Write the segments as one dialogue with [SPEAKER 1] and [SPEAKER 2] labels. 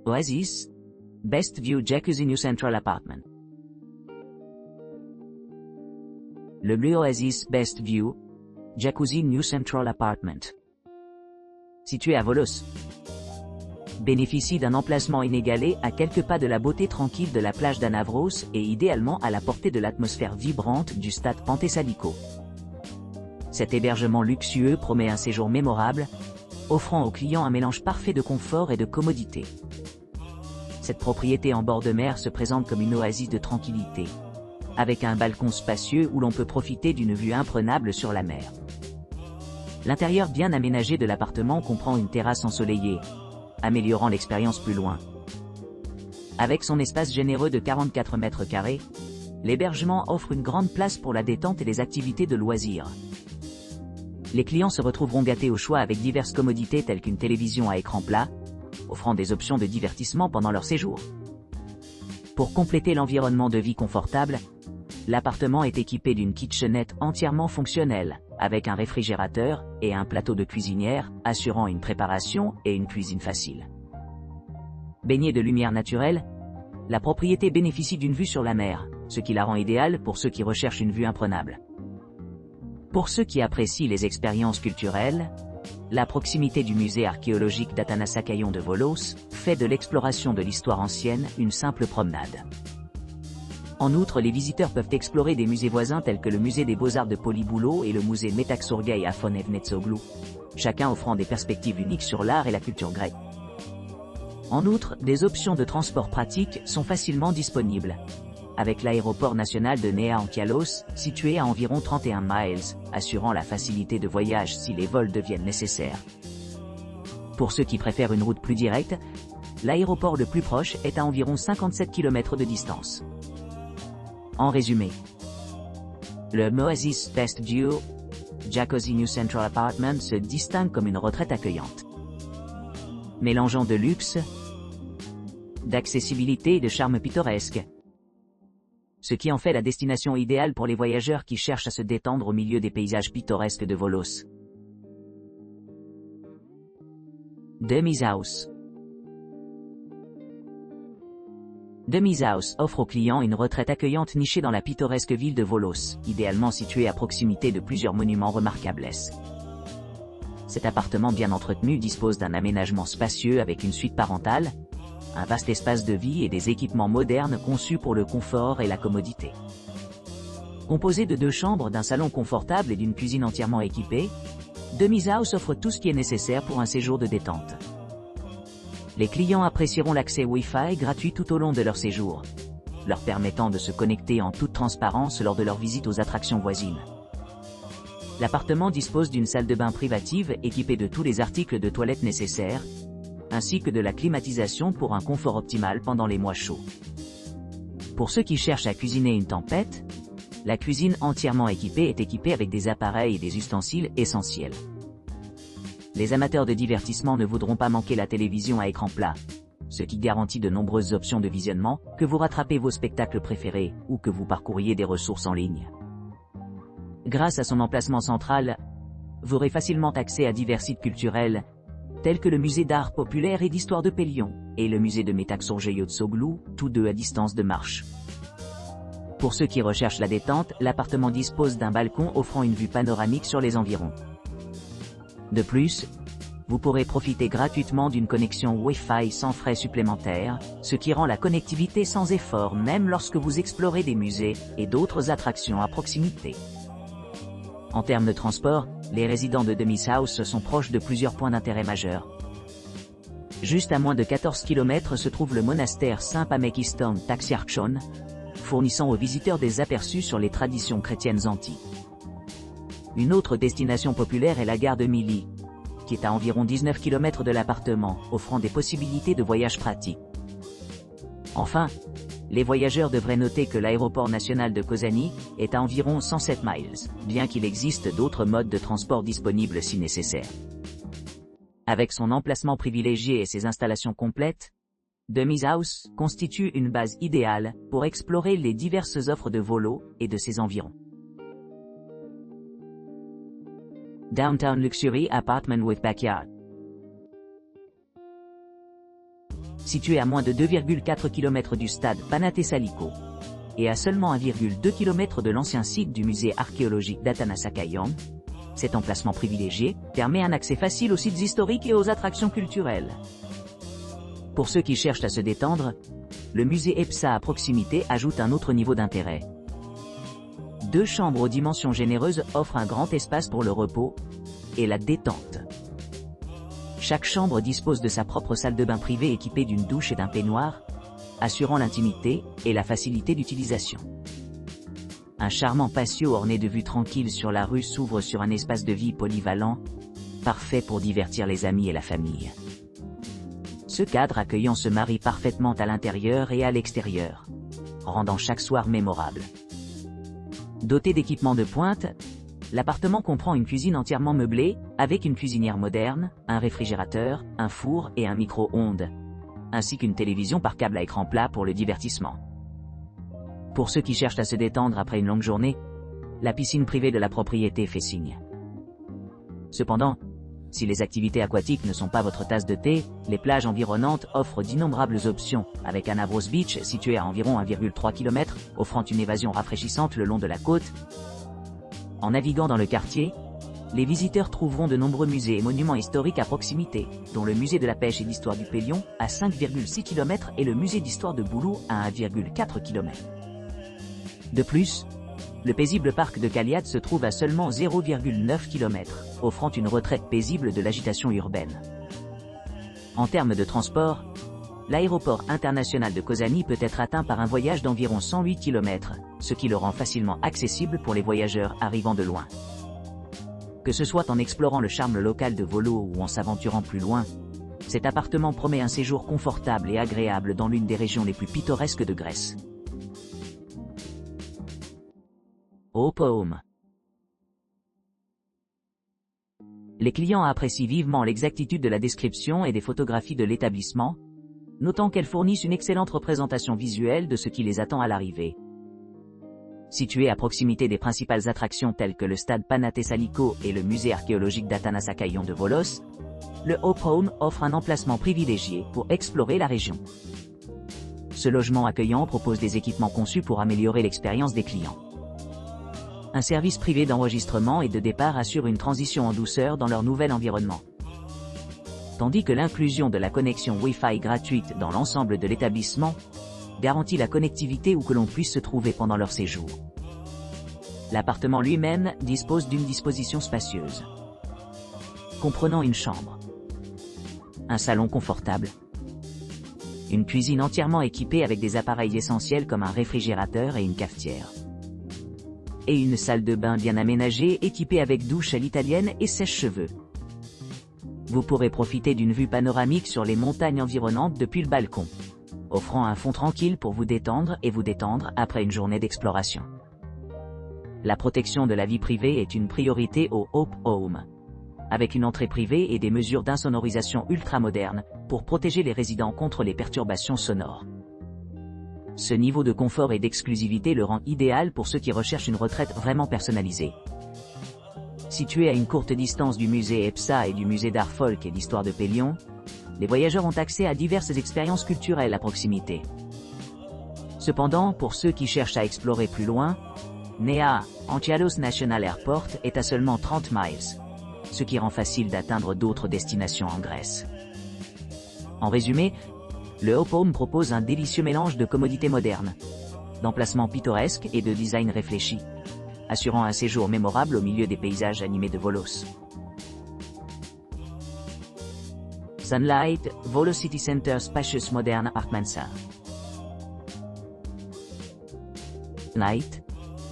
[SPEAKER 1] Oasis, Best View Jacuzzi New Central Apartment. Le Blue Oasis Best View, Jacuzzi New Central Apartment. Situé à Volos, bénéficie d'un emplacement inégalé à quelques pas de la beauté tranquille de la plage d'Anavros et idéalement à la portée de l'atmosphère vibrante du stade Pantesalico. Cet hébergement luxueux promet un séjour mémorable, offrant aux clients un mélange parfait de confort et de commodité. Cette propriété en bord de mer se présente comme une oasis de tranquillité, avec un balcon spacieux où l'on peut profiter d'une vue imprenable sur la mer. L'intérieur bien aménagé de l'appartement comprend une terrasse ensoleillée, améliorant l'expérience plus loin. Avec son espace généreux de 44 mètres carrés, l'hébergement offre une grande place pour la détente et les activités de loisirs. Les clients se retrouveront gâtés au choix avec diverses commodités telles qu'une télévision à écran plat, offrant des options de divertissement pendant leur séjour. Pour compléter l'environnement de vie confortable, l'appartement est équipé d'une kitchenette entièrement fonctionnelle, avec un réfrigérateur et un plateau de cuisinière, assurant une préparation et une cuisine facile. Baignée de lumière naturelle, la propriété bénéficie d'une vue sur la mer, ce qui la rend idéale pour ceux qui recherchent une vue imprenable. Pour ceux qui apprécient les expériences culturelles, la proximité du musée archéologique d'Athanasakayon de Volos fait de l'exploration de l'histoire ancienne une simple promenade. En outre, les visiteurs peuvent explorer des musées voisins tels que le musée des Beaux-Arts de Polyboulot et le musée Metaxourgueï à Fonevnetsoglou, chacun offrant des perspectives uniques sur l'art et la culture grecque. En outre, des options de transport pratiques sont facilement disponibles, avec l'aéroport national de Nea Anchialos, situé à environ 31 miles, assurant la facilité de voyage si les vols deviennent nécessaires. Pour ceux qui préfèrent une route plus directe, l'aéroport le plus proche est à environ 57 km de distance. En résumé, le Oasis Best View, Jacuzzi New Central Apartment se distingue comme une retraite accueillante, mélangeant de luxe, d'accessibilité et de charme pittoresque, ce qui en fait la destination idéale pour les voyageurs qui cherchent à se détendre au milieu des paysages pittoresques de Volos. Dummies House. Dummies House offre aux clients une retraite accueillante nichée dans la pittoresque ville de Volos, idéalement située à proximité de plusieurs monuments remarquables. Cet appartement bien entretenu dispose d'un aménagement spacieux avec une suite parentale, un vaste espace de vie et des équipements modernes conçus pour le confort et la commodité. Composé de 2 chambres, d'un salon confortable et d'une cuisine entièrement équipée, Dummies House offre tout ce qui est nécessaire pour un séjour de détente. Les clients apprécieront l'accès Wi-Fi gratuit tout au long de leur séjour, leur permettant de se connecter en toute transparence lors de leur visite aux attractions voisines. L'appartement dispose d'une salle de bain privative équipée de tous les articles de toilette nécessaires, ainsi que de la climatisation pour un confort optimal pendant les mois chauds. Pour ceux qui cherchent à cuisiner une tempête, la cuisine entièrement équipée est équipée avec des appareils et des ustensiles essentiels. Les amateurs de divertissement ne voudront pas manquer la télévision à écran plat, ce qui garantit de nombreuses options de visionnement, que vous rattrapez vos spectacles préférés ou que vous parcouriez des ressources en ligne. Grâce à son emplacement central, vous aurez facilement accès à divers sites culturels, tels que le musée d'art populaire et d'histoire de Pélion, et le musée de Metaxourgueï-Tsoglu, tous deux à distance de marche. Pour ceux qui recherchent la détente, l'appartement dispose d'un balcon offrant une vue panoramique sur les environs. De plus, vous pourrez profiter gratuitement d'une connexion Wi-Fi sans frais supplémentaires, ce qui rend la connectivité sans effort même lorsque vous explorez des musées et d'autres attractions à proximité. En termes de transport, les résidents de Dummies House sont proches de plusieurs points d'intérêt majeurs. Juste à moins de 14 km se trouve le monastère Saint-Pamekistan Taxiarchon, fournissant aux visiteurs des aperçus sur les traditions chrétiennes antiques. Une autre destination populaire est la gare de Mili, qui est à environ 19 km de l'appartement, offrant des possibilités de voyage pratiques. Enfin, les voyageurs devraient noter que l'aéroport national de Kozani est à environ 107 miles, bien qu'il existe d'autres modes de transport disponibles si nécessaire. Avec son emplacement privilégié et ses installations complètes, Dummies House constitue une base idéale pour explorer les diverses offres de Volos et de ses environs. Downtown Luxury Apartment with Backyard. Situé à moins de 2,4 km du stade Panathe-Saliko et à seulement 1,2 km de l'ancien site du musée archéologique d'Atanasakayong, cet emplacement privilégié permet un accès facile aux sites historiques et aux attractions culturelles. Pour ceux qui cherchent à se détendre, le musée EPSA à proximité ajoute un autre niveau d'intérêt. 2 chambres aux dimensions généreuses offrent un grand espace pour le repos et la détente. Chaque chambre dispose de sa propre salle de bain privée équipée d'une douche et d'un peignoir, assurant l'intimité et la facilité d'utilisation. Un charmant patio orné de vues tranquilles sur la rue s'ouvre sur un espace de vie polyvalent, parfait pour divertir les amis et la famille. Ce cadre accueillant se marie parfaitement à l'intérieur et à l'extérieur, rendant chaque soir mémorable. Doté d'équipements de pointe, l'appartement comprend une cuisine entièrement meublée, avec une cuisinière moderne, un réfrigérateur, un four et un micro-ondes, ainsi qu'une télévision par câble à écran plat pour le divertissement. Pour ceux qui cherchent à se détendre après une longue journée, la piscine privée de la propriété fait signe. Cependant, si les activités aquatiques ne sont pas votre tasse de thé, les plages environnantes offrent d'innombrables options, avec Anavros Beach situé à environ 1,3 km, offrant une évasion rafraîchissante le long de la côte. En naviguant dans le quartier, les visiteurs trouveront de nombreux musées et monuments historiques à proximité, dont le musée de la pêche et d'histoire du Pélion, à 5,6 km et le musée d'histoire de Boulou à 1,4 km. De plus, le paisible parc de Caliad se trouve à seulement 0,9 km, offrant une retraite paisible de l'agitation urbaine. En termes de transport, l'aéroport international de Kozani peut être atteint par un voyage d'environ 108 km, ce qui le rend facilement accessible pour les voyageurs arrivant de loin. Que ce soit en explorant le charme local de Volo ou en s'aventurant plus loin, cet appartement promet un séjour confortable et agréable dans l'une des régions les plus pittoresques de Grèce. Hope Home. Les clients apprécient vivement l'exactitude de la description et des photographies de l'établissement, notant qu'elles fournissent une excellente représentation visuelle de ce qui les attend à l'arrivée. Situé à proximité des principales attractions telles que le stade Panathe-Saliko et le musée archéologique d'Atanasakayong de Volos, le Hope Home offre un emplacement privilégié pour explorer la région. Ce logement accueillant propose des équipements conçus pour améliorer l'expérience des clients. Un service privé d'enregistrement et de départ assure une transition en douceur dans leur nouvel environnement. Tandis que l'inclusion de la connexion Wi-Fi gratuite dans l'ensemble de l'établissement garantit la connectivité où que l'on puisse se trouver pendant leur séjour. L'appartement lui-même dispose d'une disposition spacieuse, comprenant une chambre, un salon confortable, une cuisine entièrement équipée avec des appareils essentiels comme un réfrigérateur et une cafetière, et une salle de bain bien aménagée équipée avec douche à l'italienne et sèche-cheveux. Vous pourrez profiter d'une vue panoramique sur les montagnes environnantes depuis le balcon, offrant un fond tranquille pour vous détendre après une journée d'exploration. La protection de la vie privée est une priorité au Hope Home, avec une entrée privée et des mesures d'insonorisation ultramodernes pour protéger les résidents contre les perturbations sonores. Ce niveau de confort et d'exclusivité le rend idéal pour ceux qui recherchent une retraite vraiment personnalisée. Situé à une courte distance du musée EPSA et du musée d'art folk et d'histoire de Pélion, les voyageurs ont accès à diverses expériences culturelles à proximité. Cependant, pour ceux qui cherchent à explorer plus loin, Nea Anchialos National Airport est à seulement 30 miles, ce qui rend facile d'atteindre d'autres destinations en Grèce. En résumé, le Hope Home propose un délicieux mélange de commodités modernes, d'emplacements pittoresques et de design réfléchi, assurant un séjour mémorable au milieu des paysages animés de Volos. Sunlight, Volos City Center Spacious Modern Apartments. Light,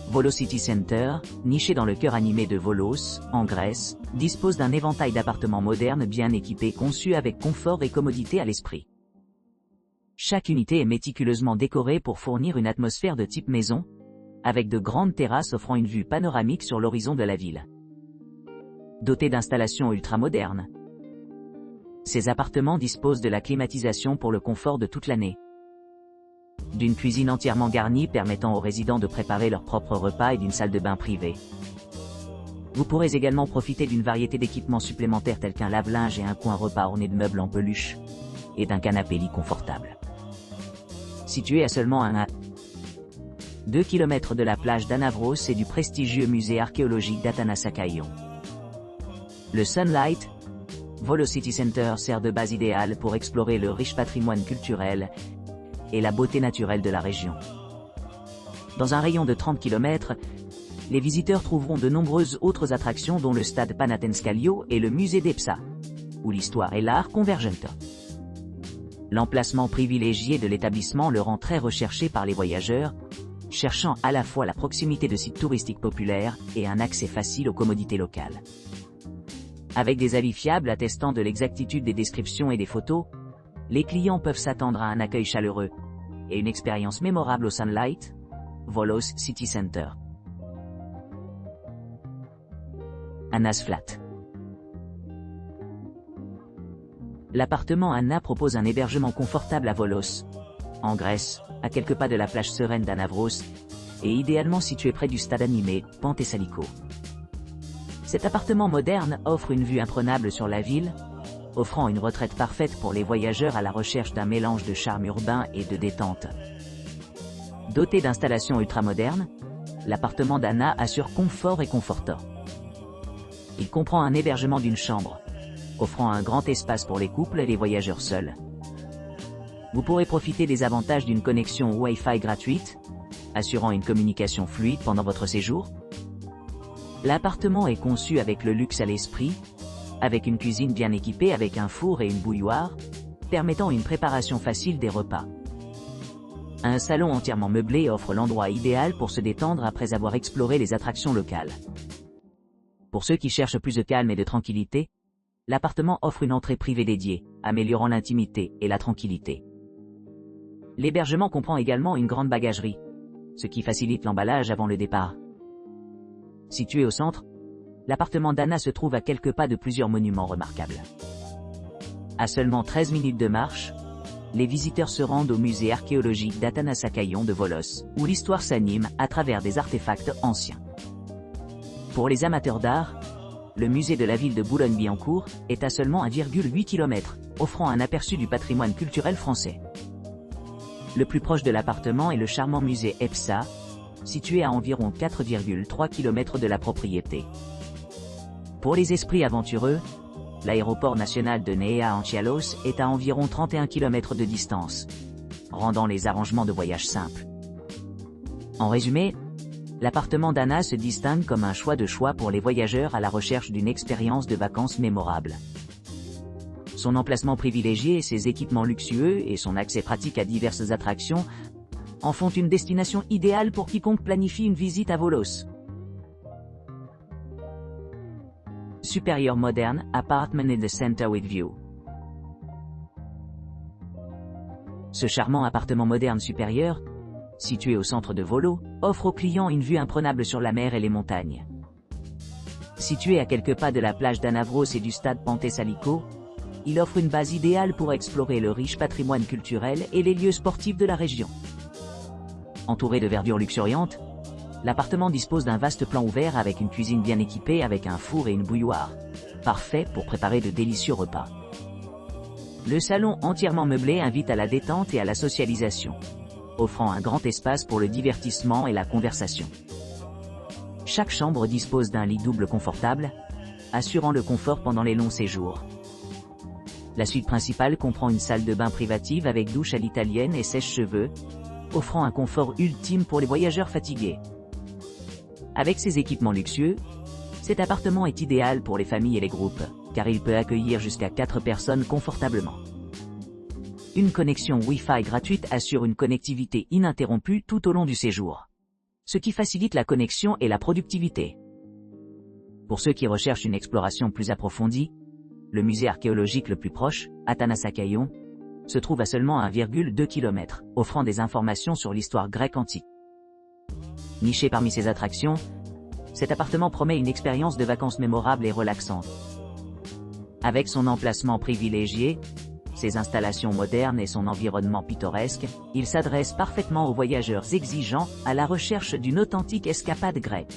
[SPEAKER 1] Volos City Center, niché dans le cœur animé de Volos, en Grèce, dispose d'un éventail d'appartements modernes bien équipés conçus avec confort et commodité à l'esprit. Chaque unité est méticuleusement décorée pour fournir une atmosphère de type maison, avec de grandes terrasses offrant une vue panoramique sur l'horizon de la ville. Dotés d'installations ultramodernes, ces appartements disposent de la climatisation pour le confort de toute l'année, d'une cuisine entièrement garnie permettant aux résidents de préparer leurs propres repas et d'une salle de bain privée. Vous pourrez également profiter d'une variété d'équipements supplémentaires tels qu'un lave-linge et un coin repas orné de meubles en peluche, et d'un canapé-lit confortable. Situé à seulement 2 km de la plage d'Anavros et du prestigieux musée archéologique d'Atanasakaion. Le Sunlight Volos City Center sert de base idéale pour explorer le riche patrimoine culturel et la beauté naturelle de la région. Dans un rayon de 30 km, les visiteurs trouveront de nombreuses autres attractions dont le stade Panathinaikos et le musée d'Epsa, où l'histoire et l'art convergent. L'emplacement privilégié de l'établissement le rend très recherché par les voyageurs, cherchant à la fois la proximité de sites touristiques populaires et un accès facile aux commodités locales. Avec des avis fiables attestant de l'exactitude des descriptions et des photos, les clients peuvent s'attendre à un accueil chaleureux et une expérience mémorable au Sunlight Volos City Center. Anna's Flat. L'appartement Anna propose un hébergement confortable à Volos, en Grèce, à quelques pas de la plage sereine d'Anavros, et idéalement situé près du stade animé Pantesaliko. Cet appartement moderne offre une vue imprenable sur la ville, offrant une retraite parfaite pour les voyageurs à la recherche d'un mélange de charme urbain et de détente. Doté d'installations ultramodernes, l'appartement d'Anna assure confort et confortant. Il comprend un hébergement d'une chambre, offrant un grand espace pour les couples et les voyageurs seuls. Vous pourrez profiter des avantages d'une connexion Wi-Fi gratuite, assurant une communication fluide pendant votre séjour. L'appartement est conçu avec le luxe à l'esprit, avec une cuisine bien équipée avec un four et une bouilloire, permettant une préparation facile des repas. Un salon entièrement meublé offre l'endroit idéal pour se détendre après avoir exploré les attractions locales. Pour ceux qui cherchent plus de calme et de tranquillité, l'appartement offre une entrée privée dédiée, améliorant l'intimité et la tranquillité. L'hébergement comprend également une grande bagagerie, ce qui facilite l'emballage avant le départ. Situé au centre, l'appartement d'Anna se trouve à quelques pas de plusieurs monuments remarquables. À seulement 13 minutes de marche, les visiteurs se rendent au musée archéologique d'Atanasakaion de Volos, où l'histoire s'anime à travers des artefacts anciens. Pour les amateurs d'art, le musée de la ville de Boulogne-Billancourt est à seulement 1,8 km, offrant un aperçu du patrimoine culturel français. Le plus proche de l'appartement est le charmant musée EPSA, situé à environ 4,3 km de la propriété. Pour les esprits aventureux, l'aéroport national de Nea Anchialos est à environ 31 km de distance, rendant les arrangements de voyage simples. En résumé, l'appartement d'Anna se distingue comme un choix pour les voyageurs à la recherche d'une expérience de vacances mémorable. Son emplacement privilégié, ses équipements luxueux et son accès pratique à diverses attractions en font une destination idéale pour quiconque planifie une visite à Volos. Superior Modern Apartment in the Center with View. Ce charmant appartement moderne supérieur, situé au centre de Volos, offre aux clients une vue imprenable sur la mer et les montagnes. Situé à quelques pas de la plage d'Anavros et du stade Pantesaliko, il offre une base idéale pour explorer le riche patrimoine culturel et les lieux sportifs de la région. Entouré de verdure luxuriante, l'appartement dispose d'un vaste plan ouvert avec une cuisine bien équipée avec un four et une bouilloire, parfait pour préparer de délicieux repas. Le salon entièrement meublé invite à la détente et à la socialisation, offrant un grand espace pour le divertissement et la conversation. Chaque chambre dispose d'un lit double confortable, assurant le confort pendant les longs séjours. La suite principale comprend une salle de bain privative avec douche à l'italienne et sèche-cheveux, offrant un confort ultime pour les voyageurs fatigués. Avec ses équipements luxueux, cet appartement est idéal pour les familles et les groupes, car il peut accueillir jusqu'à 4 personnes confortablement. Une connexion Wi-Fi gratuite assure une connectivité ininterrompue tout au long du séjour, ce qui facilite la connexion et la productivité. Pour ceux qui recherchent une exploration plus approfondie, le musée archéologique le plus proche, Atanasakaion, se trouve à seulement 1,2 km, offrant des informations sur l'histoire grecque antique. Niché parmi ses attractions, cet appartement promet une expérience de vacances mémorable et relaxante. Avec son emplacement privilégié, ses installations modernes et son environnement pittoresque, il s'adresse parfaitement aux voyageurs exigeants à la recherche d'une authentique escapade grecque.